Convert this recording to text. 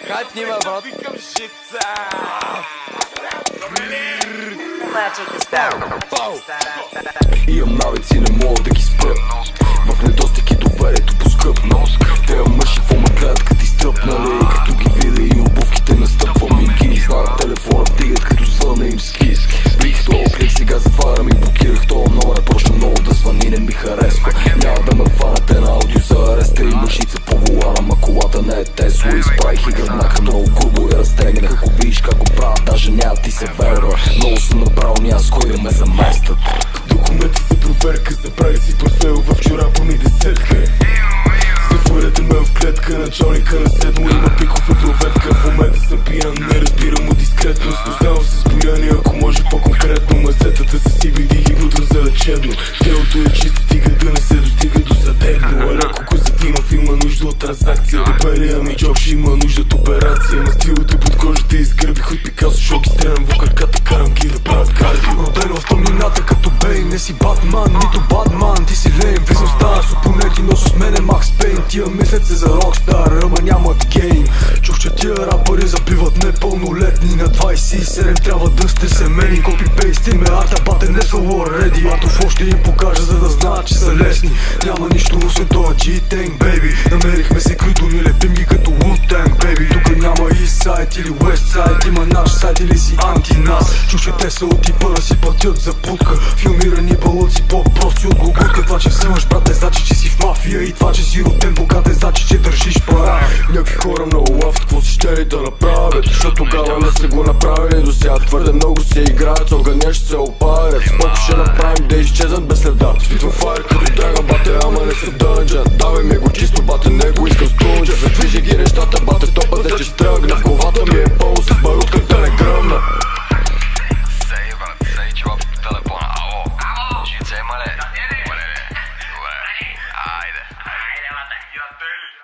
Хайп нима, брат. Имам навици, не мога да ги спра. В недостиг и доверието поскъпна. Те мъжи во ме гледат като изтръпнали. Като ги видя и обувките настъпвам и ги знаят телефона вдигат като звъна им скис. Бих този клик, сега затварям и блокирах този номер. Почна много да звъни, не ми харесва. Няма да ме фанате на аудио за ареста и мъжица по волана. Ма колата не е Тесла. Изправих и гръбнака много грубо и разтегнах. Ако видиш как го правя, даже няма ти се верва. Много съм направил, няма с кой да ме заместят. Документи за проверка, забравих си портфел в чорапа ми десетка. Затворете ме в клетка, началника на седмо има пиков от проветка. В момента съм пиян, не разбирам от дискретност. Оставам се с бояни, ако може по-конкретно. Масетата са си види ги будрам за лечебно. Телото е чисто, стига да не се достига до съдебно. А леко Козатинов има нужда от транзакция. Дебелия ми Джобши има нужда от операция. Мастилото под кожата изгърбих от Пикасо. Шок изтренам в краката, карам ги да правят кардио. Роден в тъмнината като Бейн, не си Батман, нито Батман. Ти си лейм, влизам стара с опоненти, но с мене Макс Пейн. Тия мислят се за рокстар, ама нямат гейм. Чух, че тия рапъри забиват непълнолетни. На 27 трябва да сте семейни. Копи-пейсти ме арта, бате не са already. Артов още им покажа, за да знаят, че са лесни. Няма нищо освен това G-Tank, baby. Намерихме се крито, ни лепим ги като Wu-Tang, baby. Тук няма East-Side или West-Side. Има наш сайт или си анти-нас. Чух, че те са от типа да си платят за путка. Филмирани балъци, по-прости от глугутка. Това, че вземаш, брате, значи, че си в мафия. И това, че си роден богат, значи, че държиш пара. Някакви хора много лафт, какво си щели да направят? Защото тогава не са го направили до сега. Твърде много се играят, с огъня ще се опарят. Споко ще направим да изчезнат без следа. Спитвам файр като тега, бате, ама не са дънджен. Давай ми го чисто, бате, не го искам стунджа. Задвижи ги нещата, бате, топа да че тръгна. В главата ми е пълно с барут, как да не гръмна. Айде, бате, я тели.